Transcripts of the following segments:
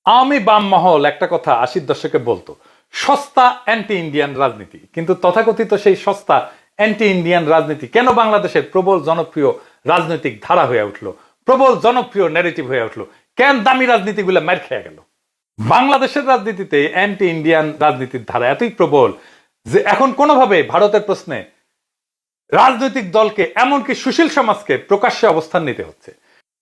আওয়ামী বাম মহল একটা কথা 80-র দশকে বলতো, সস্তা অ্যান্টি ইন্ডিয়ান রাজনীতি। কিন্তু তথাকথিত সেই সস্তা অ্যান্টি ইন্ডিয়ান রাজনীতি কেন বাংলাদেশের প্রবল জনপ্রিয় রাজনৈতিক ধারা হয়ে উঠলো, প্রবল জনপ্রিয় ন্যারেটিভ হয়ে উঠলো? কেন দামি রাজনীতিগুলো মার খেয়ে গেল? বাংলাদেশের রাজনীতিতে অ্যান্টি ইন্ডিয়ান রাজনীতির ধারা এতই প্রবল যে এখন কোনোভাবে ভারতের প্রশ্নে রাজনৈতিক দলকে, এমনকি সুশীল সমাজকে প্রকাশ্যে অবস্থান নিতে হচ্ছে।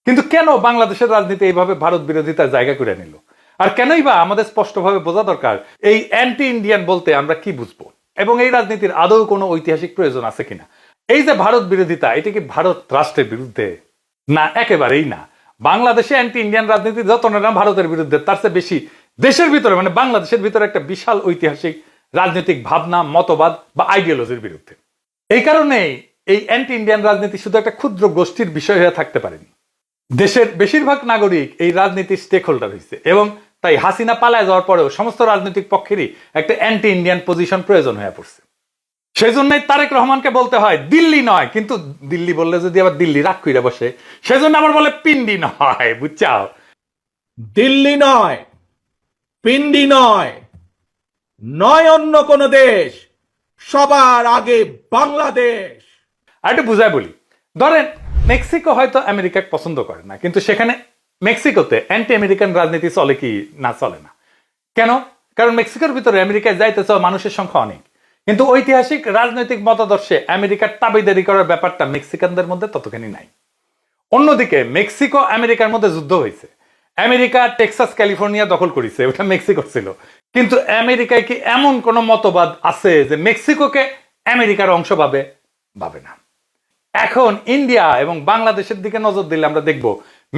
কিন্তু কেন বাংলাদেশের রাজনীতি এইভাবে ভারত বিরোধিতার জায়গা করে নিল? আর কেনই বা আমাদের স্পষ্টভাবে বোঝা দরকার এই অ্যান্টি ইন্ডিয়ান বলতে আমরা কি বুঝবো, এবং এই রাজনীতির আদৌ কোনো ঐতিহাসিক প্রয়োজন আছে কিনা? এই যে ভারত বিরোধিতা, এটা কি ভারত রাষ্ট্রের বিরুদ্ধে? না, একেবারেই না। বাংলাদেশে অ্যান্টি ইন্ডিয়ান রাজনীতি যত না ভারতের বিরুদ্ধে, তার চেয়ে বেশি দেশের ভিতরে, মানে বাংলাদেশের ভিতরে একটা বিশাল ঐতিহাসিক রাজনৈতিক ভাবনা, মতবাদ বা আইডিওলজির বিরুদ্ধে। এই কারণেই এই অ্যান্টি ইন্ডিয়ান রাজনীতি শুধু একটা ক্ষুদ্র গোষ্ঠীর বিষয় হয়ে থাকতে পারেনি। দেশের বেশিরভাগ নাগরিক এই রাজনীতির স্টেক হোল্ডার হয়েছে, এবং তাই হাসিনা পালায় যাওয়ার পরেও সমস্ত রাজনৈতিক পক্ষেরই একটা অ্যান্টি ইন্ডিয়ান পজিশন প্রয়োজন হয়ে পড়ছে। সেই জন্যই তারেক রহমানকে বলতে হয় দিল্লি নয়, কিন্তু দিল্লি বললে যদি আবার দিল্লি রাগ কইরা বসে, সেজন্য আবার বলে পিন্ডি নয়, বুঝছাও? দিল্লি নয়, পিন্ডি নয়, নয় অন্য কোন দেশ, সবার আগে বাংলাদেশ। আর একটু বুঝায় বলি, ধরেন মেক্সিকো হয়তো আমেরিকাকে পছন্দ করে না, কিন্তু সেখানে মেক্সিকোতে অ্যান্টি আমেরিকান রাজনীতি চলে কি না? চলে না। কেন? কারণ মেক্সিকোর ভিতরে আমেরিকায় যাইতে চাওয়া মানুষের সংখ্যা অনেক, কিন্তু ঐতিহাসিক রাজনৈতিক মতাদর্শে আমেরিকার তাবেদারি করার ব্যাপারটা মেক্সিকানদের মধ্যে ততখানি নাই। অন্যদিকে মেক্সিকো আমেরিকার মধ্যে যুদ্ধ হয়েছে, আমেরিকা টেক্সাস ক্যালিফোর্নিয়া দখল করেছে, ওটা মেক্সিকোর ছিল। কিন্তু আমেরিকায় কি এমন কোন মতবাদ আছে যে মেক্সিকোকে আমেরিকার অংশ ভাবে না? এখন ইন্ডিয়া এবং বাংলাদেশের দিকে নজর দিলে আমরা দেখব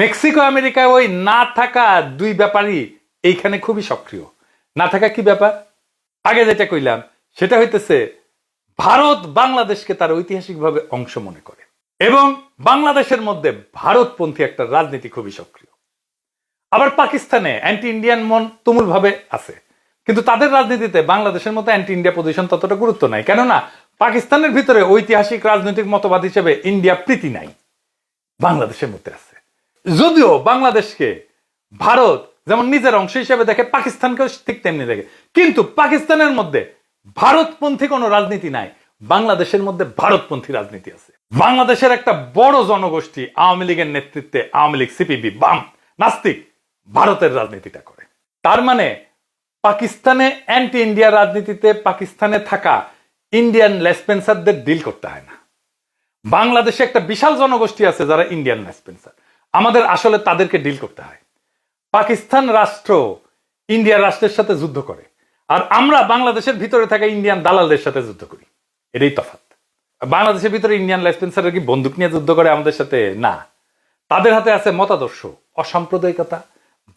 মেক্সিকো আমেরিকায় ওই না থাকা দুই ব্যাপারই এইখানে খুবই সক্রিয়। না থাকা কি ব্যাপার? আগে যেটা কইলাম সেটা হইতেছে ভারত বাংলাদেশকে তার ঐতিহাসিকভাবে অংশ মনে করে, এবং বাংলাদেশের মধ্যে ভারতপন্থী একটা রাজনীতি খুবই সক্রিয়। আবার পাকিস্তানে অ্যান্টি ইন্ডিয়ান মন তুমুল ভাবে আছে, কিন্তু তাদের রাজনীতিতে বাংলাদেশের মতো অ্যান্টি ইন্ডিয়া পজিশন ততটা গুরুত্ব নাই। কেননা পাকিস্তানের ভিতরে ঐতিহাসিক রাজনৈতিক মতবাদ হিসেবে ইন্ডিয়া প্রীতি নাই, বাংলাদেশের মধ্যে আছে। যদিও বাংলাদেশকে ভারত যেমন নিজের অংশ হিসেবে দেখে, পাকিস্তানকেও ঠিক তেমনি দেখে, কিন্তু পাকিস্তানের মধ্যে ভারতপন্থী কোনো রাজনীতি নাই, বাংলাদেশের মধ্যে ভারতপন্থী রাজনীতি আছে। বাংলাদেশের একটা বড় জনগোষ্ঠী আওয়ামী লীগের নেতৃত্বে, আওয়ামী লীগ, সিপিবি, বাম, নাস্তিক ভারতের রাজনীতিটা করে। তার মানে পাকিস্তানে অ্যান্টি ইন্ডিয়া রাজনীতিতে পাকিস্তানে থাকা ইন্ডিয়ান লেসপেন্সারদের ডিল করতে হয় না। বাংলাদেশে একটা বিশাল জনগোষ্ঠী আছে যারা ইন্ডিয়ান লেসপেন্সার, আমাদের আসলে তাদেরকে ডিল করতে হয়। পাকিস্তান রাষ্ট্র ইন্ডিয়া রাষ্ট্রের সাথে যুদ্ধ করে, আর আমরা বাংলাদেশের ভিতরে থাকা ইন্ডিয়ান দালালদের সাথে যুদ্ধ করি। এটাই তফাৎ। বাংলাদেশের ভিতরে ইন্ডিয়ান লেসপেন্সাররা কি বন্দুক নিয়ে যুদ্ধ করে আমাদের সাথে? না, তাদের হাতে আছে মতাদর্শ, অসাম্প্রদায়িকতা,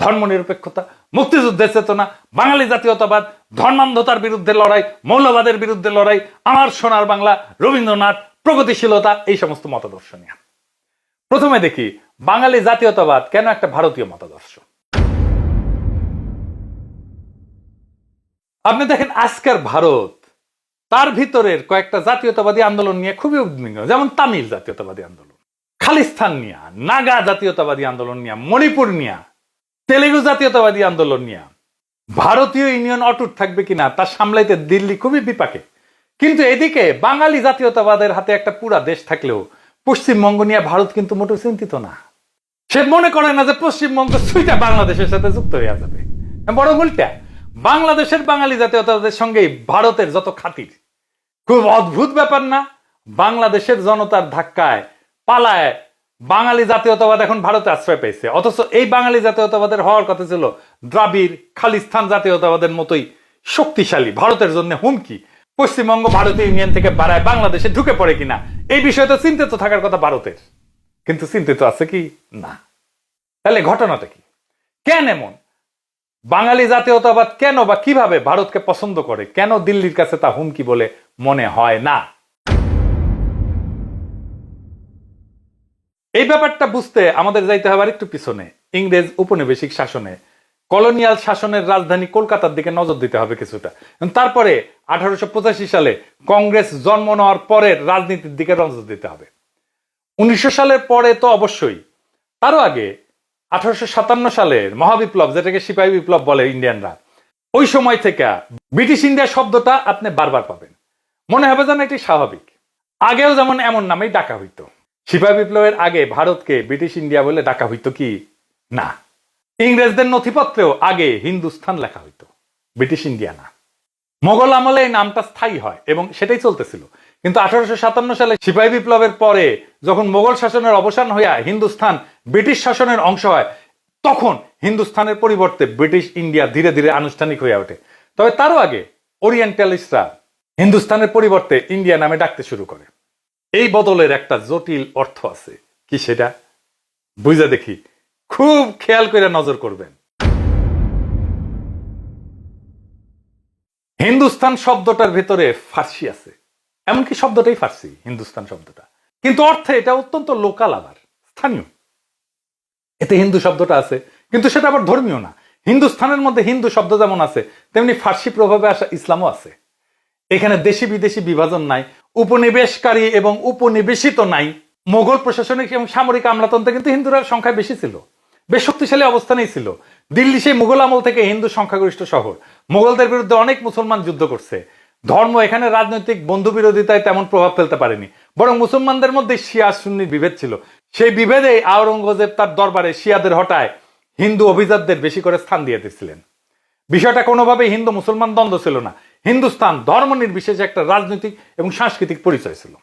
ধর্মনিরপেক্ষতা, মুক্তিযুদ্ধের চেতনা, বাঙালি জাতীয়তাবাদ, ধর্মান্ধতার বিরুদ্ধে লড়াই, মৌলবাদের বিরুদ্ধে লড়াই, আমার সোনার বাংলা, রবীন্দ্রনাথ, প্রগতিশীলতা, এই সমস্ত মতাদর্শ নিয়ে। প্রথমে দেখি বাঙালি জাতীয়তাবাদ কেন একটা ভারতীয় মতাদর্শ। আপনি দেখেন আজকের ভারত তার ভিতরের কয়েকটা জাতীয়তাবাদী আন্দোলন নিয়ে খুবই উদ্বিগ্ন, যেমন তামিল জাতীয়তাবাদী আন্দোলন, খালিস্তান নিয়া, নাগা জাতীয়তাবাদী আন্দোলন নিয়া, মণিপুর নিয়া, তেলেগু জাতীয়তাবাদী আন্দোলন নিয়া। ভারতীয় ইউনিয়ন অটুট থাকবে কিনা তা সামলাইতে দিল্লি খুবই বিপাকে। কিন্তু এদিকে বাঙালি জাতীয়তাবাদের হাতে একটা পুরা দেশ থাকলেও পশ্চিমবঙ্গ নিয়ে ভারত কিন্তু মোটেও চিন্তিত না। সে মনে করে না যে পশ্চিমবঙ্গ সুইটা বাংলাদেশের সাথে যুক্ত হয়ে যাবে, বরং উল্টা বাংলাদেশের বাঙালি জাতীয়তাবাদের সঙ্গে ভারতের যত খাতির। খুব অদ্ভুত ব্যাপার না? বাংলাদেশের জনতার ধাক্কায় পালায় বাঙালি জাতীয়তাবাদ এখন ভারতে আশ্রয় পেয়েছে, অথচ এই বাঙালি জাতীয়তাবাদের হওয়ার কথা ছিল দ্রাবিড় খালিস্তান জাতীয়তাবাদের মতোই শক্তিশালী, ভারতের জন্য হুমকি। পশ্চিমবঙ্গ ভারতীয় ইউনিয়ন থেকে বাড়ায় বাংলাদেশে ঢুকে পড়ে কিনা এই বিষয়ে তো চিন্তিত থাকার কথা ভারতের, কিন্তু চিন্তিত আছে কি না? তাহলে ঘটনাটা কি? কেন এমন? বাঙালি জাতীয়তাবাদ কেন বা কিভাবে ভারতকে পছন্দ করে? কেন দিল্লির কাছে তা হুমকি বলে মনে হয় না? এই ব্যাপারটা বুঝতে আমাদের যাইতে হবে একটু পিছনে। ইংরেজ উপনিবেশিক শাসনে, কলোনিয়াল শাসনের রাজধানী কলকাতার দিকে নজর দিতে হবে কিছুটা। তারপরে 1885 সালে কংগ্রেস জন্ম নেওয়ার পরের রাজনীতির দিকে নজর দিতে হবে। 1900 সালের পরে তো অবশ্যই, তারও আগে 1857 সালের মহাবিপ্লব, যেটাকে সিপাহী বিপ্লব বলে ইন্ডিয়ানরা, ওই সময় থেকে ব্রিটিশ ইন্ডিয়া শব্দটা আপনি বারবার পাবেন। মনে হবে যেন এটি স্বাভাবিক। আগেও যেমন এমন নামেই ডাকা হইতো। সিপাহী বিপ্লবের আগে ভারতকে ব্রিটিশ ইন্ডিয়া বলে ডাকা হইতো কি না। ইংরেজদের নথিপত্রেও আগে হিন্দুস্থান লেখা হইতো, ব্রিটিশ ইন্ডিয়া না। মোগল আমলে এই নামটা স্থায়ী হয় এবং সেটাই চলতেছিল। কিন্তু 1857 সালে সিপাহী বিপ্লবের পরে যখন মোগল শাসনের অবসান হইয়া হিন্দুস্থান ব্রিটিশ শাসনের অংশ হয়, তখন হিন্দুস্থানের পরিবর্তে ব্রিটিশ ইন্ডিয়া ধীরে ধীরে আনুষ্ঠানিক হয়ে ওঠে। তবে তারও আগে ওরিয়েন্টালিস্টরা হিন্দুস্তানের পরিবর্তে ইন্ডিয়া নামে ডাকতে শুরু করে। এই বদলের একটা জটিল অর্থ আছে, কি সেটা বুঝা দেখি, খুব খেয়াল করে নজর করবেন। হিন্দুস্তান শব্দটার ভেতরে ফার্সি আছে, এমনকি শব্দটাই ফার্সি হিন্দুস্তান শব্দটা, কিন্তু অর্থে এটা অত্যন্ত লোকাল, আবার স্থানীয়। এতে হিন্দু শব্দটা আছে, কিন্তু সেটা আবার ধর্মীয় না। হিন্দুস্থানের মধ্যে হিন্দু শব্দ যেমন আছে, তেমনি ফার্সি প্রভাবে আসা ইসলামও আছে। এখানে দেশি বিদেশি বিভাজন নাই, উপনিবেশকারী এবং উপনিবেশিত নাই। মোগল প্রশাসনিক এবং সামরিক আমলাতন্ত্রে কিন্তু হিন্দুরা সংখ্যায় বেশি ছিল, বেশ শক্তিশালী অবস্থানেই ছিল। দিল্লি সেই মুঘল আমল থেকে হিন্দু সংখ্যাগরিষ্ঠ শহর। মোগলদের বিরুদ্ধে অনেক মুসলমান যুদ্ধ করছে। ধর্ম এখানে রাজনৈতিক বন্ধু বিরোধিতায় তেমন প্রভাব ফেলতে পারেনি, বরং মুসলমানদের মধ্যে শিয়া সুন্নির বিভেদ ছিল। সেই বিভেদে আওরঙ্গজেব তার দরবারে শিয়াদের হটায় হিন্দু অভিজাতদের বেশি করে স্থান দিয়ে দিয়েছিলেন। বিষয়টা কোনোভাবেই হিন্দু মুসলমান দ্বন্দ্ব ছিল না। হিন্দুস্তান ধর্ম নির্বিশেষে একটা রাজনৈতিক এবং সাংস্কৃতিক পরিচয় ছিল।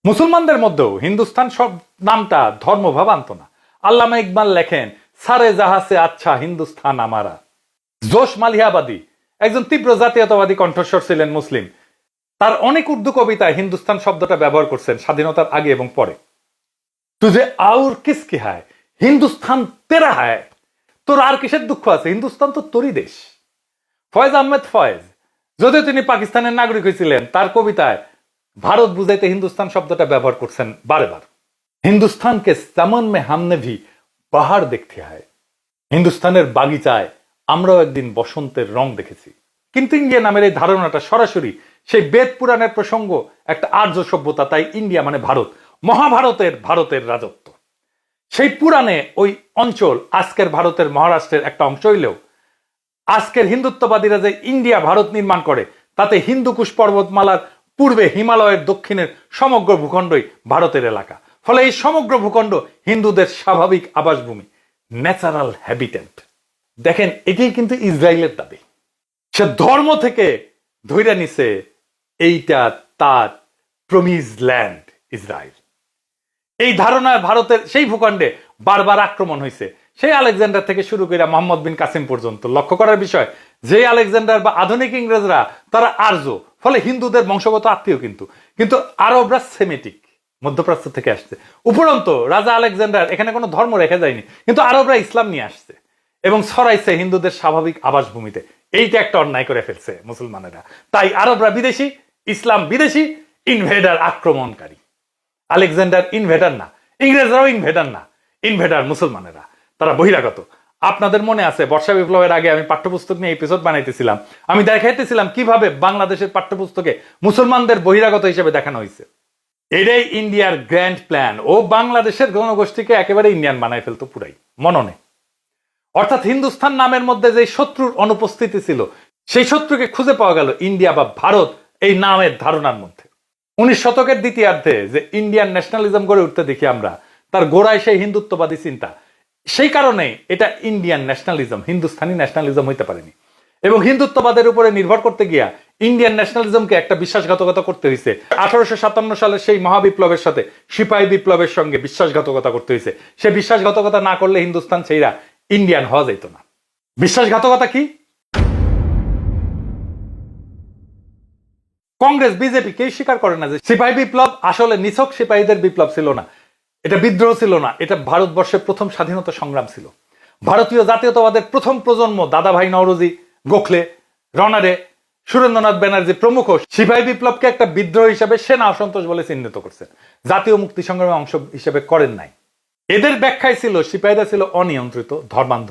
মুসলমানদের মধ্যেও হিন্দুস্তান সব নামটা ধর্মভাব আনত না। আল্লামা ইকবাল লেখেন, সারে জাহাসে আচ্ছা হিন্দুস্তান আমারা। জোশ মালিহাবাদী একজন তীব্র জাতীয়তাবাদী কণ্ঠস্বর ছিলেন মুসলিম। তার অনেক উর্দু কবিতায় হিন্দুস্তান শব্দটা ব্যবহার করছেন স্বাধীনতার আগে এবং পরে। তুঝে আউর কিসকি হায়, হিন্দুস্তান তেরা হায়। তোর আর কিসের দুঃখ আছে, হিন্দুস্তান তো তোরই দেশ। ফয়েজ আহমেদ ফয়েজ, যদিও তিনি পাকিস্তানের নাগরিক হয়েছিলেন, তার কবিতায় ভারত বুঝাইতে হিন্দুস্তান শব্দটা ব্যবহার করছেন বারেবার। হিন্দুস্তানকে সামন মে হামনে ভি বাহার দেখতে হয়। হিন্দুস্তানের বাগিচায় আমরাও একদিন বসন্তের রং দেখেছি। কিন্তু ইন্ডিয়া নামের এই ধারণাটা সরাসরি সেই বেদ পুরাণের প্রসঙ্গ, একটা আর্য সভ্যতা। তাই ইন্ডিয়া মানে ভারত, মহাভারতের ভারতের রাজত্ব। সেই পুরাণে ওই অঞ্চল আজকের ভারতের মহারাষ্ট্রের একটা অংশ হইলেও আজকের হিন্দুত্ববাদীরা যে ইন্ডিয়া ভারত নির্মাণ করে, তাতে হিন্দুকুশ পর্বতমালার পূর্বে হিমালয়ের দক্ষিণের সমগ্র ভূখণ্ডই ভারতের এলাকা। ফলে এই সমগ্র ভূখণ্ড হিন্দুদের স্বাভাবিক আবাসভূমি, ন্যাচারাল হ্যাবিটেট। দেখেন, এটাই কিন্তু ইসরায়েলের দাবি। সে ধর্ম থেকে ধৈর্য নিছে এইটা তার প্রমিজ ল্যান্ড ইসরায়েল। এই ধারণায় ভারতের সেই ভূখণ্ডে বারবার আক্রমণ হয়েছে, সেই আলেকজান্ডার থেকে শুরু করে মোহাম্মদ বিন কাসিম পর্যন্ত। লক্ষ্য করার বিষয়, যে আলেকজান্ডার বা আধুনিক ইংরেজরা তারা আর্য, ফলে হিন্দুদের বংশগত আত্মীয়। কিন্তু আরবরা সেমেটিক, মধ্যপ্রাচ্য থেকে আসছে। উপরন্তু রাজা আলেকজান্ডার এখানে কোনো ধর্ম রেখে যায়নি, কিন্তু আরবরা ইসলাম নিয়ে আসছে এবং ছড়াইছে হিন্দুদের স্বাভাবিক আবাসভূমিতে। এইটা একটা অন্যায় করে ফেলছে মুসলমানেরা। তাই আরবরা বিদেশি, ইসলাম বিদেশি, ইনভেডার, আক্রমণকারী। আলেকজান্ডার ইনভেডার না, ইংরেজরাও ইনভেডার না, ইনভেডার মুসলমানেরা, তারা বহিরাগত। আপনাদের মনে আছে বর্ষা বিপ্লবের আগে আমি পাঠ্যপুস্তক নিয়ে এপিসোড বানাইতেছিলাম। আমি দেখাইতেছিলাম কিভাবে বাংলাদেশের পাঠ্যপুস্তকে মুসলমানদের বহিরাগত হিসেবে দেখানো হয়েছে। এটাই ইন্ডিয়ার গ্র্যান্ড প্ল্যান। ও বাংলাদেশের জনগোষ্ঠীকে একেবারে ইন্ডিয়ান বানাই ফেলতো পুরাই মননে। অর্থাৎ হিন্দুস্তান নামের মধ্যে যে শত্রুর অনুপস্থিতি ছিল, সেই শত্রুকে খুঁজে পাওয়া গেল ইন্ডিয়া বা ভারত এই নামের ধারণার মধ্যে। 19 শতকের দ্বিতীয়ার্ধে যে ইন্ডিয়ান ন্যাশনালিজম গড়ে উঠতে দেখি আমরা, তার গোড়ায় সেই হিন্দুত্ববাদী চিন্তা। সেই কারণে এটা ইন্ডিয়ান ন্যাশনালিজম, হিন্দুস্তানি ন্যাশনালিজম হইতে পারেনি। এবং হিন্দুত্ববাদের উপরে নির্ভর করতে গিয়া ইন্ডিয়ান ন্যাশনালিজমকে একটা বিশ্বাসঘাতকতা করতে হয়েছে। 1857 সালের সেই মহাবিপ্লবের সাথে সিপাহী বিপ্লবের সঙ্গে বিশ্বাসঘাতকতা করতে হয়েছে। সে বিশ্বাসঘাতকতা না করলে হিন্দুস্তান সেইরা ইন্ডিয়ান হওয়া যেত না। বিশ্বাসঘাতকতা কি? কংগ্রেস, বিজেপি কেউ স্বীকার করে না যে সিপাহী বিপ্লব আসলে নিছক সিপাহীদের বিপ্লব ছিল না, এটা বিদ্রোহ ছিল না, এটা ভারতবর্ষের প্রথম স্বাধীনতা সংগ্রাম ছিল। ভারতীয় জাতীয়তাবাদের প্রথম প্রজন্ম দাদাভাই নওরোজি, গোখলে, রনারে, সুরেন্দ্রনাথ ব্যানার্জি প্রমুখ সিপাহী বিপ্লবকে একটা বিদ্রোহ হিসেবে সেনা অসন্তোষ বলে চিহ্নিত করছেন, জাতীয় মুক্তি সংগ্রামের অংশ হিসেবে করেন নাই। এদের ব্যাখ্যায় ছিল সিপাহীরা ছিল অনিয়ন্ত্রিত, ধর্মান্ধ,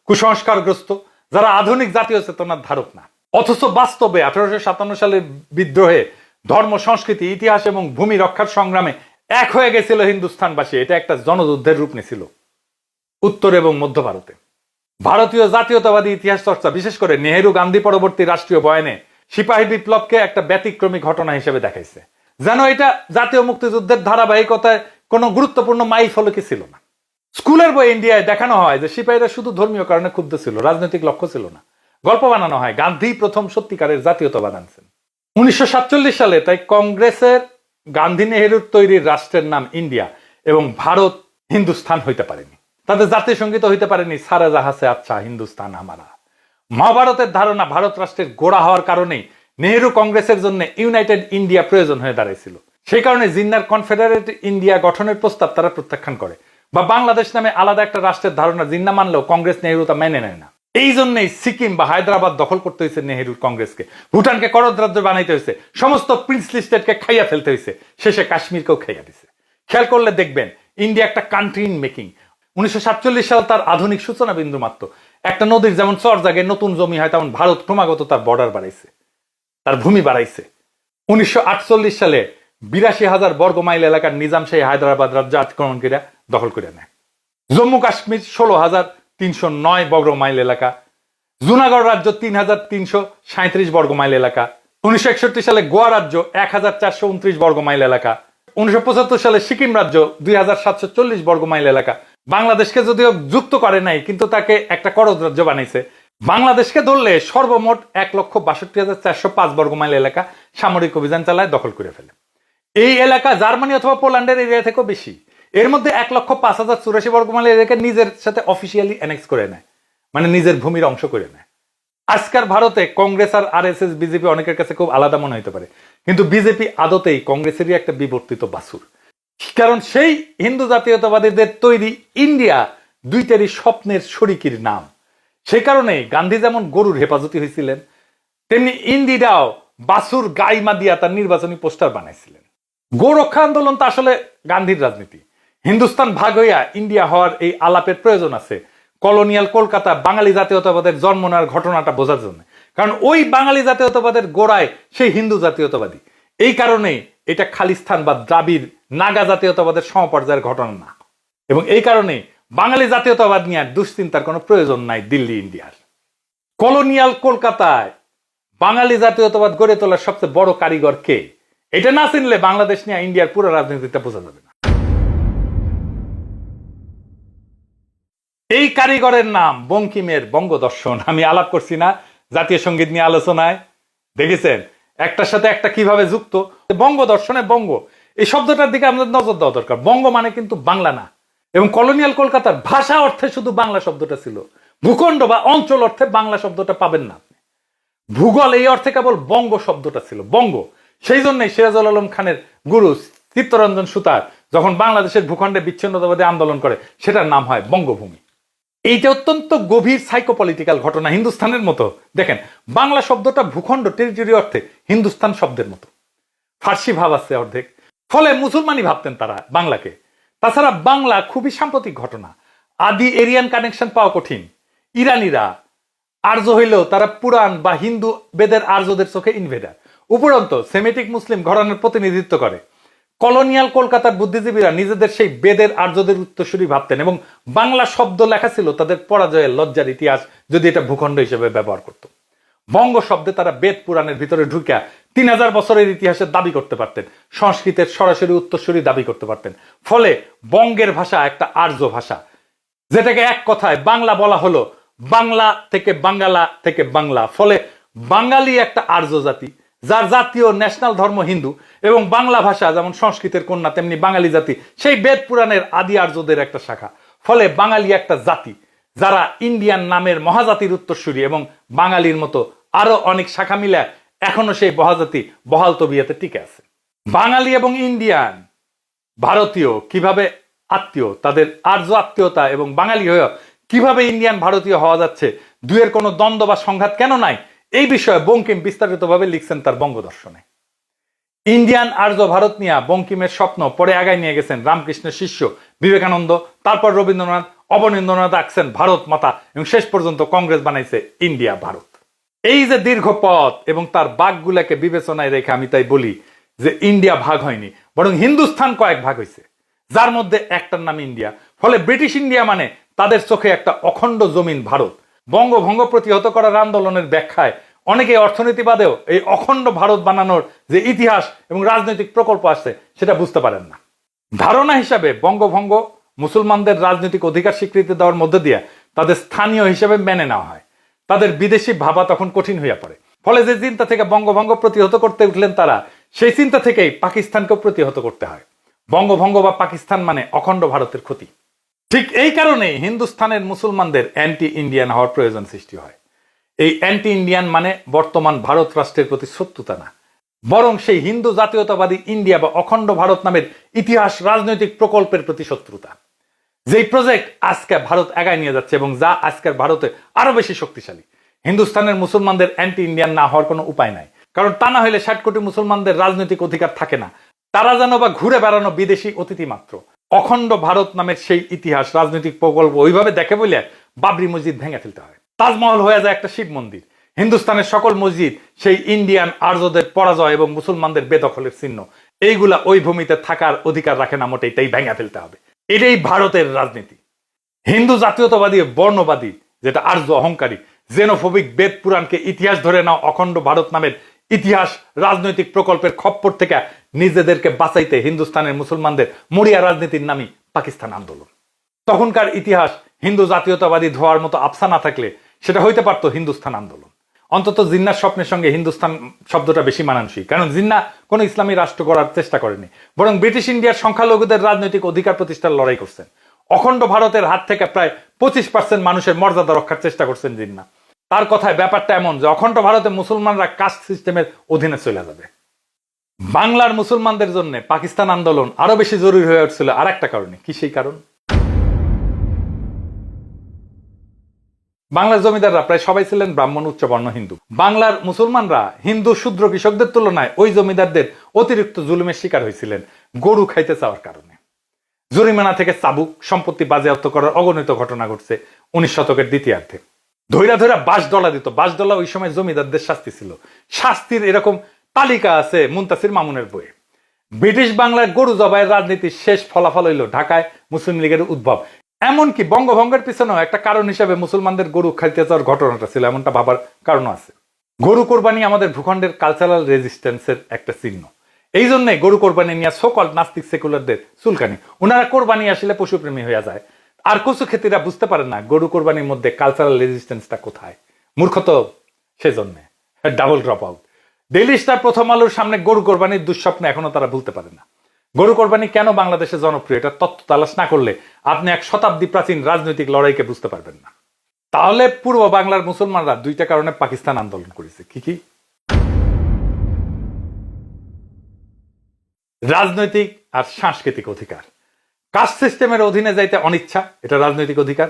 কুসংস্কারগ্রস্ত, যারা আধুনিক জাতীয় চেতনার ধারক না। অথচ বাস্তবে 1857 সালের বিদ্রোহে ধর্ম, সংস্কৃতি, ইতিহাস এবং ভূমি রক্ষার সংগ্রামে এক হয়ে গেছিল হিন্দুস্তানবাসী। এটা একটা জনযুদ্ধের রূপ নিয়েছিল। উত্তর এবং মধ্য ভারতে। ভারতীয় জাতীয়তাবাদী ইতিহাস চর্চা, বিশেষ করে নেহেরু গান্ধী পরবর্তী রাষ্ট্রীয় বয়ানে সিপাহী বিপ্লবকে একটা ব্যতিক্রমী ঘটনা হিসেবে দেখাইছে, যেন এটা জাতীয় মুক্তিযুদ্ধের ধারাবাহিকতায় কোনো গুরুত্বপূর্ণ মাইল ফলকই ছিল না। স্কুলের বই ইন্ডিয়ায় দেখানো হয় যে সিপাহীরা শুধু ধর্মীয় কারণে ক্ষুব্ধ ছিল, রাজনৈতিক লক্ষ্য ছিল না। গল্প বানানো হয় গান্ধী প্রথম সত্যিকারের জাতীয়তাবাদ আনছেন 1947 সালে। তাই কংগ্রেসের গান্ধী নেহেরুর তৈরি রাষ্ট্রের নাম ইন্ডিয়া এবং ভারত হিন্দুস্তান হইতে পারেনি। তাদের জাতীয় সঙ্গীত হইতে পারেনি সারা জাহাসে আচ্ছা হিন্দুস্তান আমারা। মহাভারতের ধারণা ভারত রাষ্ট্রের গোড়া হওয়ার কারণেই নেহেরু কংগ্রেসের জন্য ইউনাইটেড ইন্ডিয়া প্রয়োজন হয়ে দাঁড়াইছিল। সেই কারণে জিন্নার কনফেডারেট ইন্ডিয়া গঠনের প্রস্তাব তারা প্রত্যাখ্যান করে, বা বাংলাদেশ নামে আলাদা একটা রাষ্ট্রের ধারণা জিন্না মানলেও কংগ্রেস নেহেরু তা মেনে নেয় না। এই জন্যই সিকিম বা হায়দ্রাবাদ দখল করতে হয়েছে নেহেরুর কংগ্রেসকে, ভুটানকে করদ রাজ্য বানাইতে হয়েছে, সমস্ত প্রিন্সলি স্টেটকে খাইয়া ফেলতে হয়েছে, শেষে কাশ্মীরকেও খাইয়া দিছে। খেয়াল করলে দেখবেন ইন্ডিয়া একটা কান্ট্রি ইন মেকিং। 1947 সাল তার আধুনিক সূচনা বিন্দু মাত্র। একটা নদীর যেমন চর জাগে নতুন জমি হয়, তেমন ভারত ক্রমাগত তার বর্ডার বাড়াইছে, তার ভূমি বাড়াইছে। 1948 সালে 82,000 বর্গ মাইল এলাকার নিজাম শাহী হায়দ্রাবাদ রাজ্য আক্রমণ করে দখল করে নেয়। জম্মু কাশ্মীর 16,309 বর্গ মাইল এলাকা, জুনাগড় রাজ্য 3,337 বর্গ মাইল এলাকা, 1961 সালে গোয়া রাজ্য 1,429 বর্গ মাইল এলাকা, 1975 সালে সিকিম রাজ্য 2,740 বর্গ মাইল এলাকা। বাংলাদেশকে যদিও যুক্ত করে নাই, কিন্তু তাকে একটা করদ রাজ্য বানাইছে। বাংলাদেশকে ধরলে সর্বমোট 1,62,405 বর্গ মাইল এলাকা সামরিক অভিযান চালায় দখল করে ফেলে। এই এলাকা জার্মানি অথবা পোল্যান্ডের এরিয়া থেকেও বেশি। এর মধ্যে 1,05,084 বর্গ মাইল এলাকা নিজের সাথে অফিসিয়ালি অ্যানেক্স করে নেয়, মানে নিজের ভূমির অংশ করে নেয়। আজকাল ভারতে কংগ্রেস আর আরএসএস বিজেপি অনেকের কাছে খুব আলাদা মনে হতে পারে, কিন্তু বিজেপি আদতেই কংগ্রেসেরই একটা বিবর্তিত বাছুর। কারণ সেই হিন্দু জাতীয়তাবাদীদের তৈরি ইন্ডিয়া দুইটারই স্বপ্নের শরিকির নাম। সে কারণে গান্ধী যেমন গরুর হেফাজতি হয়েছিলেন, তেমনি ইন্দিরাও বাছুর গাইমা দিয়া তার নির্বাচনী পোস্টার বানাইছিলেন। গোরক্ষা আন্দোলন তো আসলে গান্ধীর রাজনীতি। হিন্দুস্তান ভাগ হইয়া ইন্ডিয়া হওয়ার এই আলাপের প্রয়োজন আছে কলোনিয়াল কলকাতা বাঙালি জাতীয়তাবাদের জন্ম নেওয়ার ঘটনাটা বোঝার জন্য। কারণ ওই বাঙালি জাতীয়তাবাদের গোড়ায় সেই হিন্দু জাতীয়তাবাদী। এই কারণেই এটা খালিস্তান বা দ্রাবিড় নাগা জাতীয়তাবাদের সমপর্যায়ের ঘটনা না, এবং এই কারণে বাঙালি জাতীয়তাবাদ নিয়ে দুশ্চিন্তার কোনো প্রয়োজন নাই দিল্লি ইন্ডিয়ার। কলোনিয়াল কলকাতায় বাঙালি জাতীয়তাবাদ গড়ে তোলার সবচেয়ে বড় কারিগর কে, এটা না চিনলে বাংলাদেশ নিয়ে ইন্ডিয়ার পুরো রাজনীতিটা বোঝা যাবে না। এই কারিগরের নাম বঙ্কিমের বঙ্গদর্শন। আমি আলাপ করছি না জাতীয় সঙ্গীত নিয়ে আলোচনায়, দেখেছেন একটার সাথে একটা কিভাবে যুক্ত। বঙ্গদর্শনে বঙ্গ এই শব্দটার দিকে আমাদের নজর দেওয়া দরকার। বঙ্গ মানে কিন্তু বাংলা না, এবং কলোনিয়াল কলকাতার ভাষা অর্থে শুধু বাংলা শব্দটা ছিল। ভূখণ্ড বা অঞ্চল অর্থে বাংলা শব্দটা পাবেন না। ভূগোল এই অর্থে কেবল বঙ্গ শব্দটা ছিল, বঙ্গ। সেই জন্যই সিরাজুল আলম খানের গুরু চিত্তরঞ্জন সুতার যখন বাংলাদেশের ভূখণ্ডে বিচ্ছিন্নতাবাদী আন্দোলন করে, সেটার নাম হয় বঙ্গভূমি। এইটা অত্যন্ত গভীর সাইকোপলিটিক্যাল ঘটনা। হিন্দুস্তানের মতো দেখেন, বাংলা শব্দটা ভূখণ্ড টেরিটরি অর্থে হিন্দুস্তান শব্দের মতো, ফার্সি ভাব আছে অর্ধেক, ফলে মুসলমানই ভাবতেন তারা বাংলাকে। তাছাড়া বাংলা খুবই সাম্প্রতিক ঘটনা, আদি এরিয়ান কানেকশন পাওয়া কঠিন। ইরানিরা আর্য হইলেও তারা পুরাণ বা হিন্দু বেদের আর্যদের চোখে ইনভেডার। উপরন্ত সেমিটিক মুসলিম ঘরানার প্রতিনিধিত্ব করে। কলোনিয়াল কলকাতার বুদ্ধিজীবীরা নিজেদের সেই বেদের আর্যদের উত্তরসূরি ভাবতেন, এবং বাংলা শব্দ লেখা ছিল তাদের পরাজয়ের লজ্জার ইতিহাস যদি এটা ভূখণ্ড হিসেবে ব্যবহার করত। বঙ্গ শব্দে তারা বেদ পুরাণের ভিতরে ঢুকিয়া 3000 বছরের ইতিহাসের দাবি করতে পারতেন, সংস্কৃতের সরাসরি উত্তরসূরি দাবি করতে পারতেন। ফলে বঙ্গের ভাষা একটা আর্য ভাষা, যেটাকে এক কথায় বাংলা বলা হলো বাংলা থেকে বাঙ্গালা থেকে বাংলা। ফলে বাঙালি একটা আর্য জাতি, যার জাতীয় ন্যাশনাল ধর্ম হিন্দু, এবং বাংলা ভাষা যেমন সংস্কৃতের কন্যা তেমনি বাঙালি জাতি সেই বেদ পুরাণের আদি আর্যদের একটা শাখা। ফলে বাঙালি একটা জাতি যারা ইন্ডিয়ান নামের মহাজাতির উত্তরসূরি, এবং বাঙালির মতো আরো অনেক শাখা মিলে এখনো সেই মহাজাতি বহাল তবিয়াতে টিকে আছে। বাঙালি এবং ইন্ডিয়ান ভারতীয় কিভাবে আত্মীয়, তাদের আর্য আত্মীয়তা এবং বাঙালি হয়ে কিভাবে ইন্ডিয়ান ভারতীয় হওয়া যাচ্ছে, দুয়ের কোনো দ্বন্দ্ব বা সংঘাত কেন নাই, এই বিষয়ে বঙ্কিম বিস্তারিতভাবে লিখছেন তার বঙ্গদর্শনে। ইন্ডিয়ান আর্য ভারত নিয়ে বঙ্কিমের স্বপ্ন পরে আগায় নিয়ে গেছেন রামকৃষ্ণের শিষ্য বিবেকানন্দ, তারপর রবীন্দ্রনাথ, অবনীন্দ্রনাথ আঁকছেন ভারত মাতা, এবং শেষ পর্যন্ত কংগ্রেস বানাইছে ইন্ডিয়া ভারত। এই যে দীর্ঘ পথ এবং তার বাঘগুলাকে বিবেচনায় রেখে আমি তাই বলি যে ইন্ডিয়া ভাগ হয়নি, বরং হিন্দুস্তান কয়েক ভাগ হয়েছে, যার মধ্যে একটার নাম ইন্ডিয়া। ফলে ব্রিটিশ ইন্ডিয়া মানে তাদের চোখে একটা অখণ্ড জমিন ভারত। বঙ্গভঙ্গ প্রতিহত করার আন্দোলনের ব্যাখ্যায় অনেকে অর্থনীতিবাদেও এই অখণ্ড ভারত বানানোর যে ইতিহাস এবং রাজনৈতিক প্রকল্প আছে সেটা বুঝতে পারেন না। ধারণা হিসাবে বঙ্গভঙ্গ মুসলমানদের রাজনৈতিক অধিকার স্বীকৃতি দেওয়ার মধ্যে দিয়ে তাদের স্থানীয় হিসেবে মেনে নেওয়া হয়। তাদের বিদেশি ভাবা তখন কঠিন হইয়া পড়ে। ফলে যে চিন্তা থেকে বঙ্গভঙ্গ প্রতিহত করতে উঠলেন তারা, সেই চিন্তা থেকেই পাকিস্তানকেও প্রতিহত করতে হয়। বঙ্গভঙ্গ বা পাকিস্তান মানে অখণ্ড ভারতের ক্ষতি। ঠিক এই কারণেই হিন্দুস্তানের মুসলমানদের অ্যান্টি ইন্ডিয়ান হওয়ার প্রয়োজন সৃষ্টি হয়। এই অ্যান্টি ইন্ডিয়ান মানে বর্তমান ভারত রাষ্ট্রের প্রতি শত্রুতা না, বরং সেই হিন্দু জাতীয়তাবাদী ইন্ডিয়া বা অখণ্ড ভারত নামের ইতিহাস রাজনৈতিক প্রকল্পের প্রতি শত্রুতা। যেই প্রজেক্ট আজকে ভারত এগায় নিয়ে যাচ্ছে এবং যা আজকের ভারতে আরো বেশি শক্তিশালী। হিন্দুস্তানের মুসলমানদের অ্যান্টি ইন্ডিয়ান না হওয়ার কোনো উপায় নাই, কারণ তা না হলে 60 কোটি মুসলমানদের রাজনৈতিক অধিকার থাকে না। তারা যেন বা ঘুরে বেড়ানো বিদেশি অতিথি মাত্র। অখণ্ড ভারত নামের সেই ইতিহাস রাজনৈতিক প্রকল্প ওইভাবে দেখে বলে বাবরি মসজিদ ভেঙে ফেলতে হয়, তাজমহল হয়ে যায় একটা শিব মন্দির। হিন্দুস্তানের সকল মসজিদ সেই ইন্ডিয়ান আর্যদের পরাজয় এবং মুসলমানদের বেদখলের চিহ্ন। এইগুলা ওই ভূমিতে থাকার অধিকার রাখে না মোটেই, তাই ভেঙে ফেলতে হবে। এটাই ভারতের রাজনীতি। হিন্দু জাতীয়তাবাদী বর্ণবাদী, যেটা আর্য অহংকারী জেনোফোবিক বেদ পুরাণকে ইতিহাস ধরে নাও অখণ্ড ভারত নামের ইতিহাস রাজনৈতিক প্রকল্পের খপ্পর থেকে নিজেদেরকে বাঁচাইতে হিন্দুস্তানের মুসলমানদের মরিয়া রাজনীতির নামই পাকিস্তান আন্দোলন। তখনকার ইতিহাস হিন্দু জাতীয়তাবাদী ধোয়ার মতো আফসা না থাকলে সেটা হইতে পারত হিন্দুস্তান আন্দোলন। অন্তত জিন্নার স্বপ্নের সঙ্গে হিন্দুস্তান শব্দটা বেশি মানানসই, কারণ জিন্না কোনো ইসলামী রাষ্ট্র করার চেষ্টা করেনি, বরং ব্রিটিশ ইন্ডিয়ার সংখ্যালঘুদের রাজনৈতিক অধিকার প্রতিষ্ঠার লড়াই করছেন। অখণ্ড ভারতের হাত থেকে প্রায় 25% মানুষের মর্যাদা রক্ষার চেষ্টা করছেন জিন্না। তার কথায় ব্যাপারটা এমন যে অখণ্ড ভারতে মুসলমানরা কাস্ট সিস্টেমের অধীনে চলে যাবে। বাংলার মুসলমানদের জন্য পাকিস্তান আন্দোলন আরো বেশি জরুরি হয়ে উঠছিল আর একটা কারণে। কি সেই কারণ? বাংলার জমিদাররা প্রায় সবাই ছিলেন ব্রাহ্মণ উচ্চবর্ণ হিন্দু। বাংলার মুসলমানরা হিন্দু শূদ্র কৃষকদের তুলনায় ওই জমিদারদের অতিরিক্ত জুলুমের শিকার হয়েছিলেন গরু খাইতে চাওয়ার কারণে। জরিমানা থেকে চাবুক, সম্পত্তি বাজেয়াপ্ত করার অগণিত ঘটনা ঘটছে 19 শতকের দ্বিতীয়ার্ধে। ধৈরা ধৈরা বাঁশডলা দিত। বাঁশডলা ওই সময় জমিদারদের শাস্তি ছিল। শাস্তির এরকম তালিকা আছে মুনতাসির মামুনের বইয়ে। ব্রিটিশ বাংলায় গরু জবাইয়ের রাজনীতির শেষ ফলাফল হইল ঢাকায় মুসলিম লীগের উদ্ভব। এমনকি বঙ্গভঙ্গের পিছনেও একটা কারণ হিসেবে মুসলমানদের গরু খাইতে যাওয়ার ঘটনাটা ছিল, এমনটা ভাবার কারণ আছে। গরু কোরবানি আমাদের ভূখণ্ডের কালচারাল রেজিস্ট্যান্সের একটা চিহ্ন। এই জন্য গরু কোরবানি নিয়ে সকল নাস্তিক সেকুলারদের চুলকানি। ওনারা কোরবানি আসলে পশুপ্রেমী হয়ে যায়, আর কচু খেতিরা বুঝতে পারেন না গরু কোরবানির মধ্যে কালচারাল রেজিস্ট্যান্সটা কোথায়। মূর্খ তো সেজন্য double drop out. Daily star প্রথম আলোর সামনে গরু কোরবানির দুঃস্বপ্ন এখনো তারা ভুলতে পারে না। গরু কোরবানি কেন বাংলাদেশে জনপ্রিয় এটা তত্ত্ব তালাশ না করলে আপনি 1 শতাব্দী প্রাচীন রাজনৈতিক লড়াইকে বুঝতে পারবেন না। তাহলে পূর্ব বাংলার মুসলমানরা 2টা কারণে পাকিস্তান আন্দোলন করেছে। কি কি? রাজনৈতিক আর সাংস্কৃতিক অধিকার। কাস্ট সিস্টেমের অধীনে যাইতে অনিচ্ছা, এটা রাজনৈতিক অধিকার।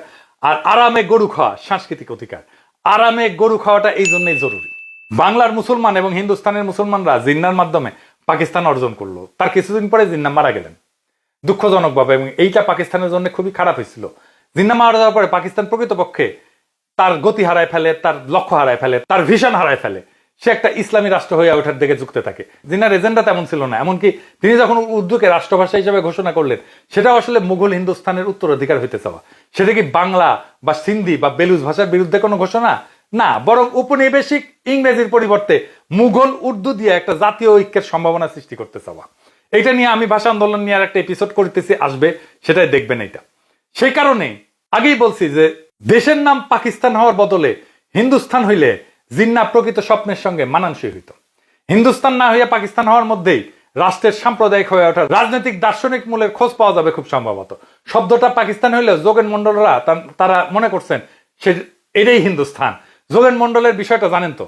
আর আরামে গরু খাওয়া সাংস্কৃতিক অধিকার। আরামে গরু খাওয়াটা এই জন্যই জরুরি। বাংলার মুসলমান এবং হিন্দুস্তানের মুসলমানরা জিন্নার মাধ্যমে পাকিস্তান অর্জন করলো। তার কিছুদিন পরে জিন্না মারা গেলেন দুঃখজনকভাবে, এবং এইটা পাকিস্তানের জন্য খুবই খারাপ হয়েছিল। জিন্না মারা যাওয়ার পরে পাকিস্তান প্রকৃতপক্ষে তার গতি হারায় ফেলে, তার লক্ষ্য হারায় ফেলে, তার ভিশন হারায় ফেলে। সে একটা ইসলামী রাষ্ট্র হয়ে ওঠার দিকে যুক্ত থাকে। জিন্নার এজেন্ডা তেমন ছিল না। এমনকি তিনি যখন উর্দুকে রাষ্ট্রভাষা হিসেবে ঘোষণা করলেন, সেটা আসলে মুঘল হিন্দুস্তানের উত্তরাধিকার হইতে চাওয়া। সেটা কি বাংলা বা সিন্ধি বা বেলুচ ভাষার বিরুদ্ধে কোনো ঘোষণা না, বরং উপনিবেশিক ইংরেজির পরিবর্তে মুঘল উর্দু দিয়ে একটা জাতীয় ঐক্যের সম্ভাবনা সৃষ্টি করতে চাওয়া। এটা নিয়ে আমি ভাষা আন্দোলন নিয়ে আর একটা এপিসোড করতেছি, আসবে, সেটাই দেখবেন। এটা সেই কারণে আগেই বলছি যে দেশের নাম পাকিস্তান হওয়ার বদলে হিন্দুস্তান হইলে জিন্না প্রকৃত স্বপ্নের সঙ্গে মানানসই হইত। হিন্দুস্তান না হইয়া পাকিস্তান হওয়ার মধ্যেই রাষ্ট্রের সাম্প্রদায়িক হয়ে ওঠার রাজনৈতিক দার্শনিক মূলের খোঁজ পাওয়া যাবে খুব সম্ভবত। শব্দটা পাকিস্তান হইলেও যোগেন মন্ডলরা তারা মনে করছেন সে এটাই হিন্দুস্তান। যোগেন মন্ডলের বিষয়টা জানেন তো?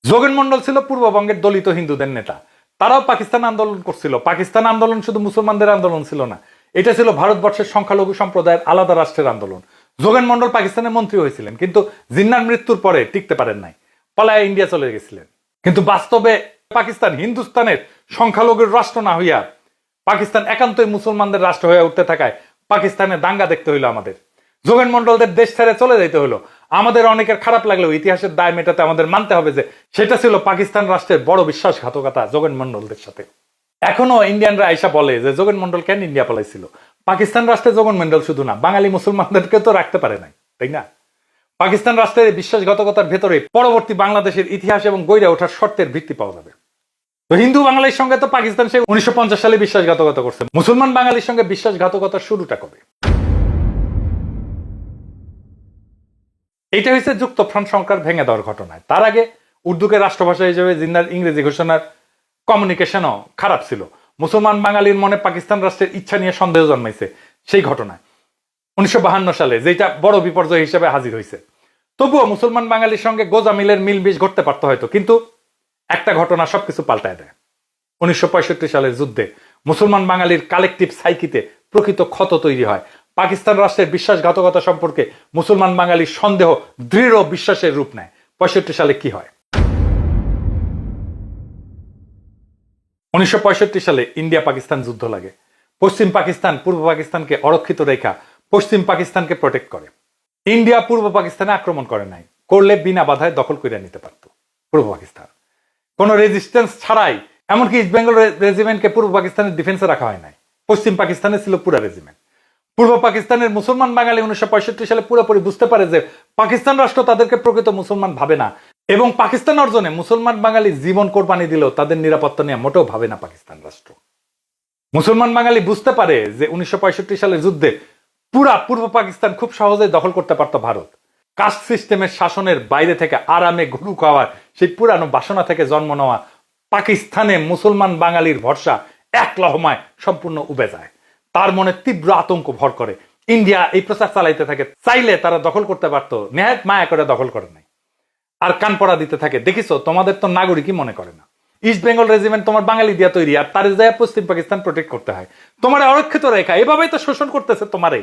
যোগেন মন্ডল ছিল পূর্ববঙ্গের দলিত হিন্দুদের নেতা। তারাও পাকিস্তান আন্দোলন করছিল। পাকিস্তান আন্দোলন শুধু মুসলমানদের আন্দোলন ছিল না, এটা ছিল ভারতবর্ষের সংখ্যালঘু সম্প্রদায়ের আলাদা রাষ্ট্রের আন্দোলন। যোগেন মন্ডল পাকিস্তানের মন্ত্রী হয়েছিলেন, কিন্তু জিন্নার মৃত্যুর পরে টিকতে পারেন নাই, পলায় ইন্ডিয়া চলে গেছিলেন। কিন্তু বাস্তবে পাকিস্তান হিন্দুস্তানের সংখ্যালঘুর রাষ্ট্র না হইয়া পাকিস্তান একান্তই মুসলমানদের রাষ্ট্র হয়ে উঠতে থাকায় পাকিস্তানে দাঙ্গা দেখতে হইলো আমাদের। যোগেন মন্ডলদের দেশ ছেড়ে চলে যাইতে হলো। আমাদের অনেকের খারাপ লাগলেও ইতিহাসের দায় মেটাতে আমাদের মানতে হবে যে সেটা ছিল পাকিস্তান রাষ্ট্রের বড় বিশ্বাসঘাতকতা যোগেন মন্ডলদের সাথে। এখনো ইন্ডিয়ানরা আইসা বলে যে যোগেন মন্ডল কেন ইন্ডিয়া পালাইছিল। পাকিস্তান রাষ্ট্রে যোগেন মন্ডল শুধু না, বাঙালি মুসলমানদেরকে তো রাখতে পারে নাই, তাই না? পাকিস্তান রাষ্ট্রের বিশ্বাসঘাতকতার ভেতরে পরবর্তী বাংলাদেশের ইতিহাস এবং গইরা ওঠার শর্তের ভিত্তি পাওয়া যাবে। তো হিন্দু বাঙালির সঙ্গে তো পাকিস্তান সে 1950 সালে বিশ্বাসঘাতকতা করছে, মুসলমান বাঙালির সঙ্গে বিশ্বাসঘাতকতার শুরুটা কবে? এইটা হচ্ছে যুক্তফ্রন্ট সরকার ভেঙে দেওয়ার ঘটনায়। তার আগে উর্দুকে রাষ্ট্রভাষা হিসেবে জিন্নার ইংরেজি ঘোষণার কমিউনিকেশনও খারাপ ছিল। মুসলমান বাঙালির মনে পাকিস্তান রাষ্ট্রের ইচ্ছা নিয়ে সন্দেহ জন্মাইছে সেই ঘটনায় 1952 সালে, যেটা বড় বিপর্যয় হিসেবে হাজির হয়েছে। তবুও মুসলমান বাঙালির সঙ্গে গোজামিলের মিল বিষ ঘটতে পারতো হয়তো, কিন্তু একটা ঘটনা সবকিছু পাল্টায় দেয়। 1965 সালের যুদ্ধে মুসলমান বাঙালির কালেকটিভ সাইকিতে প্রকৃত ক্ষত তৈরি হয়। পাকিস্তান রাষ্ট্রের বিশ্বাসঘাতকতা সম্পর্কে মুসলমান বাঙালির সন্দেহ দৃঢ় বিশ্বাসের রূপ নেয়। 65 সালে কি হয়? 1965 সালে ইন্ডিয়া পাকিস্তান যুদ্ধ লাগে। পশ্চিম পাকিস্তান পূর্ব পাকিস্তানকে অরক্ষিত রেখা পশ্চিম পাকিস্তানকে প্রোটেক্ট করে। ইন্ডিয়া পূর্ব পাকিস্তানে আক্রমণ করে নাই, করলে বিনা বাধায় দখল করে নিতে পারত পূর্ব পাকিস্তান, কোনো রেজিস্ট্যান্স ছাড়াই। এমনকি ইস্ট বেঙ্গল রেজিমেন্টকে পূর্ব পাকিস্তানের ডিফেন্সে রাখা হয় নাই, পশ্চিম পাকিস্তানে ছিল পুরা রেজিমেন্ট। পূর্ব পাকিস্তানের মুসলমান বাঙালি 1965 সালে পুরোপুরি বুঝতে পারে যে পাকিস্তান রাষ্ট্র তাদেরকে প্রকৃত মুসলমান ভাবে না, এবং পাকিস্তান অর্জনে মুসলমান বাঙালি জীবন কোরবানি দিলেও তাদের নিরাপত্তা নিয়ে মোটেও ভাবে না পাকিস্তান রাষ্ট্র। মুসলমান বাঙালি বুঝতে পারে যে 1965 সালের যুদ্ধে পুরা পূর্ব পাকিস্তান খুব সহজেই দখল করতে পারত ভারত। কাস্ট সিস্টেমের শাসনের বাইরে থেকে আরামে ঘুরু খাওয়ার সেই পুরানো বাসনা থেকে জন্ম নেওয়া পাকিস্তানে মুসলমান বাঙালির ভরসা এক লহমায় সম্পূর্ণ উবে যায়। তার মনে তীব্র আতঙ্ক ভর করে। ইন্ডিয়া এই প্রচার চালাইতে থাকে, চাইলে তারা দখল করতে পারতো, নেহাত মায়া করে দখল করে নাই। আর কান পড়া দিতে থাকে, দেখিছো তোমাদের তো নাগরিকই মনে করে না। ইস্ট বেঙ্গল রেজিমেন্ট তোমার বাঙালি দিয়া তৈরি, আর তার যায় পশ্চিম পাকিস্তান প্রোটেক্ট করতে হয়। তোমার অরক্ষিত রেখা এভাবেই তো শোষণ করতেছে তোমারে।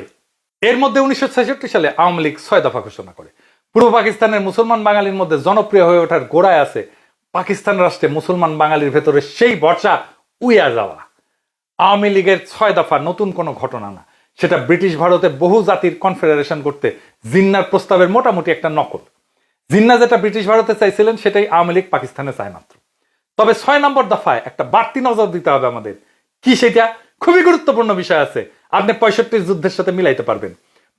এর মধ্যে 1966 সালে আওয়ামী লীগ 6 দফা ঘোষণা করে। পূর্ব পাকিস্তানের মুসলমান বাঙালির মধ্যে জনপ্রিয় হয়ে ওঠার গোড়ায় আছে পাকিস্তান রাষ্ট্রে মুসলমান বাঙালির ভেতরে সেই ভরসা উইয়া যাওয়া। আওয়ামী লীগের 6 দফা নতুন কোনো ঘটনা না, সেটা ব্রিটিশ ভারতে বহু জাতির কনফেডারেশন করতে জিন্নার প্রস্তাবের মোটামুটি একটা নকল। জিন্না যেটা ব্রিটিশ ভারতে চাইছিলেন সেটাই আওয়ামী লীগ পাকিস্তানে চায় মাত্র। তবে 6 নম্বর দফায় একটা বাড়তি নজর দিতে হবে আমাদের। কি সেটা? খুবই গুরুত্বপূর্ণ বিষয় আছে, আপনি 65 যুদ্ধের সাথে মিলাইতে পারবেন।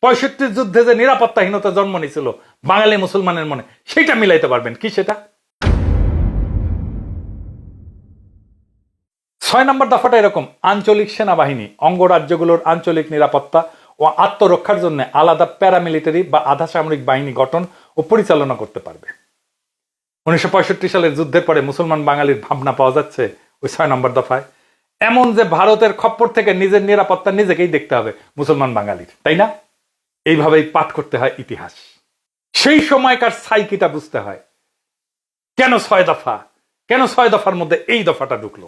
65 যুদ্ধে যে নিরাপত্তাহীনতা জন্ম নিয়েছিল বাঙালি মুসলমানের মনে, সেটা মিলাইতে পারবেন। কি সেটা? 6 নম্বর দফাটা এরকম: আঞ্চলিক সেনাবাহিনী অঙ্গরাজ্যগুলোর আঞ্চলিক নিরাপত্তা ও আত্মরক্ষার জন্য আলাদা প্যারামিলিটারি বা আধা সামরিক বাহিনী গঠন ও পরিচালনা করতে পারবে। 1965 সালের যুদ্ধের পরে মুসলমান বাঙালির ভাবনা পাওয়া যাচ্ছে ওই 6 নম্বর দফায়। এমন যে ভারতের খপ্পর থেকে নিজের নিরাপত্তা নিজেকেই দেখতে হবে মুসলমান বাঙালির, তাই না? এইভাবেই পাঠ করতে হয় ইতিহাস। সেই সময়কার সাইকিটা বুঝতে হয়। কেন 6 দফা? কেন 6 দফার মধ্যে এই দফাটা ঢুকলো?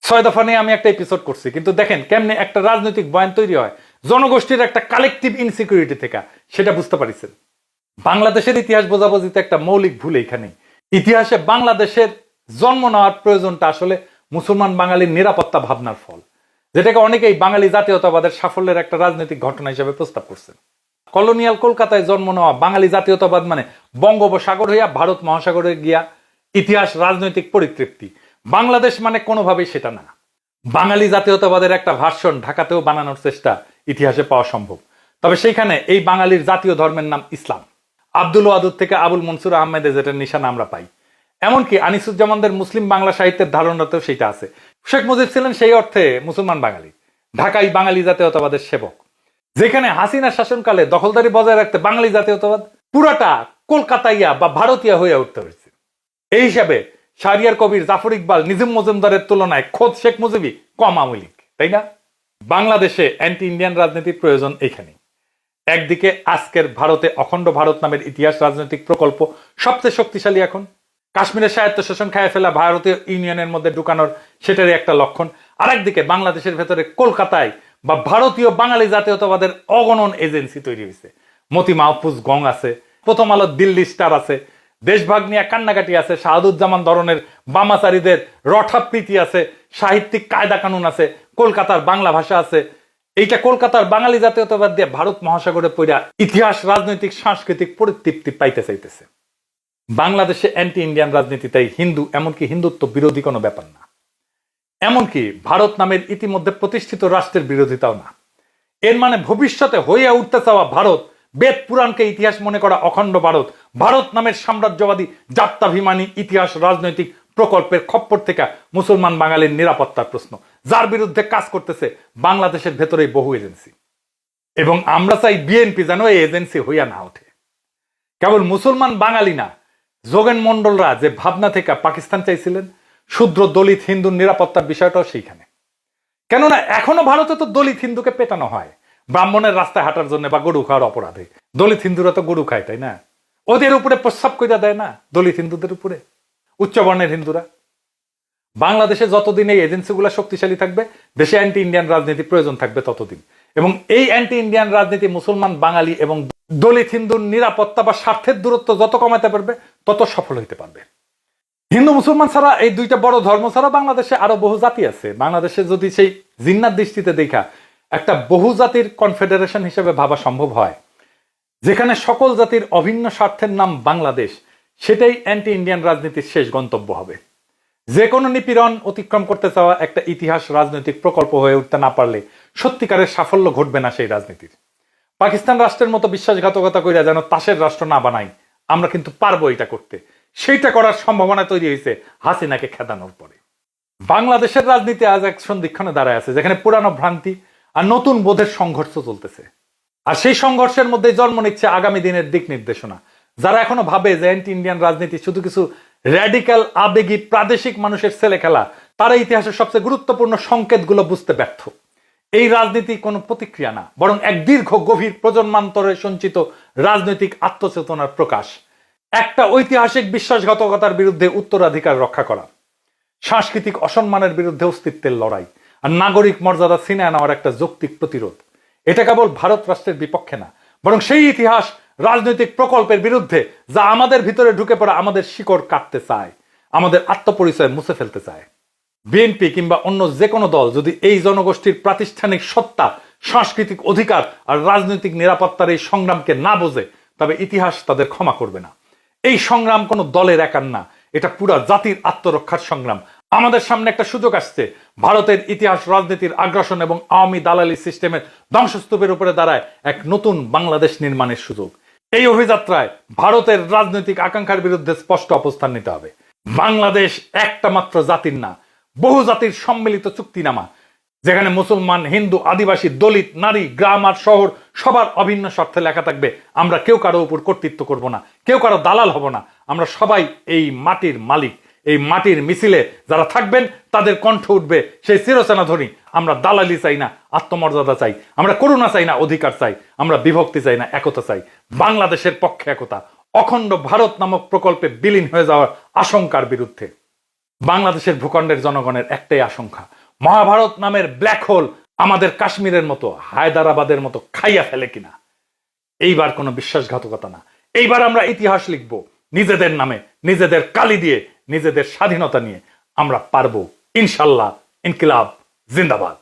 6 দফা নিয়ে আমি একটা এপিসোড করছি, কিন্তু দেখেন কেমনে একটা রাজনৈতিক বয়ান তৈরি হয় জনগোষ্ঠীর একটা কালেকটিভ ইনসিকিউরিটি থেকে, সেটা বুঝতে পারছেন। বাংলাদেশের ইতিহাস বোঝাবুঝিতে একটা মৌলিক ভুল এইখানেই। ইতিহাসে বাংলাদেশের জন্ম নেওয়ার প্রয়োজনটা আসলে মুসলমান বাঙালির নিরাপত্তা ভাবনার ফল, যেটাকে অনেকেই বাঙালি জাতীয়তাবাদের সাফল্যের একটা রাজনৈতিক ঘটনা হিসেবে প্রস্তাব করছেন। কলোনিয়াল কলকাতায় জন্ম নেওয়া বাঙালি জাতীয়তাবাদ মানে বঙ্গোপসাগর হইয়া ভারত মহাসাগরে গিয়া ইতিহাস রাজনৈতিক পরিতৃপ্তি। বাংলাদেশ মানে কোনোভাবেই সেটা না। বাঙালি জাতীয়তাবাদের একটা ভার্সন ঢাকাতেও বানানোর চেষ্টা ইতিহাসে পাওয়া সম্ভব, তবে সেইখানে এই বাঙালির জাতীয় ধর্মের নাম ইসলাম। আব্দুল ওয়াদুদ থেকে আবুল মনসুর আহমেদে যেটার নিশানা আমরা পাই, এমনকি আনিসুজ্জামানদের মুসলিম বাংলা সাহিত্যের ধারণাতেও সেটা আছে। শেখ মুজিব ছিলেন সেই অর্থে মুসলমান বাঙালি, ঢাকাই বাঙালি জাতীয়তাবাদের সেবক। যেখানে হাসিনা শাসনকালে দখলদারি বজায় রাখতে বাঙালি জাতীয়তাবাদ পুরাটা কলকাতাইয়া বা ভারতীয় হয়ে উঠতে হয়েছে। এই হিসাবে শাহরিয়ার কবির, জাফর ইকবাল, নিজাম মজুমদারের তুলনায় খোদ শেখ মুজিবই কম আওয়ামী লীগ, তাই না? বাংলাদেশে অ্যান্টি ইন্ডিয়ান রাজনীতির প্রয়োজন এখানে। একদিকে আজকের ভারতে অখণ্ড ভারত নামের ইতিহাস রাজনৈতিক প্রকল্প সবচেয়ে শক্তিশালী এখন। কাশ্মীরের স্বায়ত্তশাসন খায় ফেলা ভারতীয় ইউনিয়নের মধ্যে ঢুকানোর সেটারই একটা লক্ষণ। আরেকদিকে বাংলাদেশের ভেতরে কলকাতায় বা ভারতীয় বাঙালি জাতীয়তাবাদের অগণন এজেন্সি তৈরি হয়েছে। মতি মাহফুজ গং আছে, প্রথম আলো দিল্লি স্টার আছে, দেশভাগ নিয়ে কান্নাকাটি আছে, শাহাদুজ্জামান ধরনের বামাচারীদের রঠাপ্রীতি আছে, সাহিত্যিক কায়দা কানুন আছে, কলকাতার বাংলা ভাষা আছে। এইটা কলকাতার বাঙালি জাতীয়তাবাদ দিয়ে ভারত মহাসাগরে পড়া ইতিহাস রাজনৈতিক সাংস্কৃতিক পরিতৃপ্তি পাইতে চাইতেছে। বাংলাদেশে অ্যান্টি ইন্ডিয়ান রাজনীতি তাই হিন্দু, এমনকি হিন্দুত্ব বিরোধী কোনো ব্যাপার না। এমনকি ভারত নামের ইতিমধ্যে প্রতিষ্ঠিত রাষ্ট্রের বিরোধিতাও না। এর মানে ভবিষ্যতে হইয়া উঠতে চাওয়া ভারত, বেদ পুরাণকে ইতিহাস মনে করা অখণ্ড ভারত, ভারত নামের সাম্রাজ্যবাদী জাত্যাভিমানী ইতিহাস রাজনৈতিক প্রকল্পের খপ্পর থেকে মুসলমান বাঙালির নিরাপত্তার প্রশ্ন, যার বিরুদ্ধে কাজ করতেছে বাংলাদেশের ভেতরেই বহু এজেন্সি। এবং আমরা চাই বিএনপি যেন এই এজেন্সি হইয়া না ওঠে। কেবল মুসলমান বাঙালি না, যোগেন মন্ডলরা যে ভাবনা থেকে পাকিস্তান চাইছিলেন, শূদ্র দলিত হিন্দুর নিরাপত্তার বিষয়টাও সেইখানে। কেননা এখনো ভারতে তো দলিত হিন্দুকে পেটানো হয় ব্রাহ্মণের রাস্তায় হাঁটার জন্য বা গরু খাওয়ার অপরাধে। দলিত হিন্দুরা তো গরু খায়, তাই না? ওদের উপরে প্রস্রাব কইরা দেয় না দলিত হিন্দুদের উপরে উচ্চবর্ণের হিন্দুরা। বাংলাদেশে যতদিন এই এজেন্সিগুলো শক্তিশালী থাকবে, দেশে অ্যান্টি ইন্ডিয়ান রাজনীতি প্রয়োজন থাকবে ততদিন। এবং এই অ্যান্টি ইন্ডিয়ান রাজনীতি মুসলমান বাঙালি এবং দলিত হিন্দুর নিরাপত্তা বা স্বার্থের দূরত্ব যত কমাতে পারবে তত সফল হইতে পারবে। হিন্দু মুসলমান ছাড়া, এই দুইটা বড় ধর্ম ছাড়া বাংলাদেশে আরো বহু জাতি আছে। বাংলাদেশে যদি সেই জিন্নাত দৃষ্টিতে দেখা একটা বহু জাতির কনফেডারেশন হিসেবে ভাবা সম্ভব হয়, যেখানে সকল জাতির অভিন্ন স্বার্থের নাম বাংলাদেশ, সেটাই অ্যান্টি ইন্ডিয়ান রাজনীতির শেষ গন্তব্য হবে। যে কোনো নিপীড়ন অতিক্রম করতে চাওয়া একটা ইতিহাস রাজনৈতিক প্রকল্প হয়ে উঠতে না পারলে সত্যিকারের সাফল্য ঘটবে না সেই রাজনীতির। পাকিস্তান রাষ্ট্রের মতো বিশ্বাসঘাতকতা কইরা যেন তাসের রাষ্ট্র না বানাই, আমরা কিন্তু পারবো এটা করতে। সেইটা করার সম্ভাবনা তৈরি হয়েছে হাসিনাকে খেদানোর পরে। বাংলাদেশের রাজনীতি আজ এক সন্ধিক্ষণে দাঁড়ায় আছে, যেখানে পুরানো ভ্রান্তি আর নতুন বোধের সংঘর্ষ চলতেছে। আর সেই সংঘর্ষের মধ্যে জন্ম নিচ্ছে আগামী দিনের দিক নির্দেশনা। যারা এখনো ভাবে যে অ্যান্টি ইন্ডিয়ান রাজনীতি শুধু কিছু র্যাডিক্যাল আবেগী প্রাদেশিক মানুষের ছেলে খেলা, তারা ইতিহাসের সবচেয়ে গুরুত্বপূর্ণ সংকেতগুলো বুঝতে ব্যর্থ। এই রাজনীতি কোনো প্রতিক্রিয়া না, বরং এক দীর্ঘ গভীর প্রজন্মান্তরে সঞ্চিত রাজনৈতিক আত্মচেতনার প্রকাশ। একটা ঐতিহাসিক বিশ্বাসঘাতকতার বিরুদ্ধে উত্তরাধিকার রক্ষা করা, সাংস্কৃতিক অসম্মানের বিরুদ্ধে অস্তিত্বের লড়াই, আর নাগরিক মর্যাদা ছিনিয়ে নেওয়ার একটা যৌক্তিক প্রতিরোধ। এটা কেবল ভারত রাষ্ট্রের বিপক্ষে না, বরং সেই ইতিহাস রাজনৈতিক প্রকল্পের বিরুদ্ধে যা আমাদের ভিতরে ঢুকে পড়া আমাদের শিকড় কাটতে চায়, আমাদের আত্মপরিচয় মুছে ফেলতে চায়। বিএনপি কিংবা অন্য যে কোনো দল যদি এই জনগোষ্ঠীর প্রাতিষ্ঠানিক সত্তা, সাংস্কৃতিক অধিকার আর রাজনৈতিক নিরাপত্তার এই সংগ্রামকে না বোঝে, তবে ইতিহাস তাদের ক্ষমা করবে না। এই সংগ্রাম কোনো দলের একার না, এটা পুরা জাতির আত্মরক্ষার সংগ্রাম। আমাদের সামনে একটা সুযোগ আসছে, ভারতের ইতিহাস রাজনীতির আগ্রাসন এবং আওয়ামী দালালি সিস্টেমের ধ্বংসস্তূপের উপরে দাঁড়ায় এক নতুন বাংলাদেশ নির্মাণের সুযোগ। এই অভিযাত্রায় ভারতের রাজনৈতিক আকাঙ্ক্ষার বিরুদ্ধে স্পষ্ট অবস্থান নিতে হবে। বাংলাদেশ একটা মাত্র জাতির না, বহু জাতির সম্মিলিত চুক্তিনামা, যেখানে মুসলমান, হিন্দু, আদিবাসী, দলিত, নারী, গ্রাম আর শহর সবার অভিন্ন স্বার্থে লেখা থাকবে আমরা কেউ কারো উপর কর্তৃত্ব করব না, কেউ কারো দালাল হব না। আমরা সবাই এই মাটির মালিক। এই মাটির মিছিলে যারা থাকবেন তাদের কণ্ঠ উঠবে সেই চিরচেনা ধ্বনি। আমরা দালালি চাই না, আত্মমর্যাদা চাই। আমরা করুণা চাই না, অধিকার চাই। আমরা বিভক্তি চাই না, একতা চাই। বাংলাদেশের পক্ষে একতা, অখণ্ড ভারত নামক প্রকল্পে বিলীন হয়ে যাওয়ার আশঙ্কার বিরুদ্ধে। বাংলাদেশের ভূখণ্ডের জনগণের একটাই আশঙ্কা, মহাভারত নামের ব্ল্যাক হোল আমাদের কাশ্মীরের মতো, হায়দ্রাবাদের মতো খাইয়া ফেলে কিনা। এইবার কোনো বিশ্বাসঘাতকতা না, এইবার আমরা ইতিহাস লিখব নিজেদের নামে, নিজেদের কালি দিয়ে, নিজেদের স্বাধীনতা নিয়ে। আমরা পারবো ইনশাল্লাহ। ইনকিলাব জিন্দাবাদ।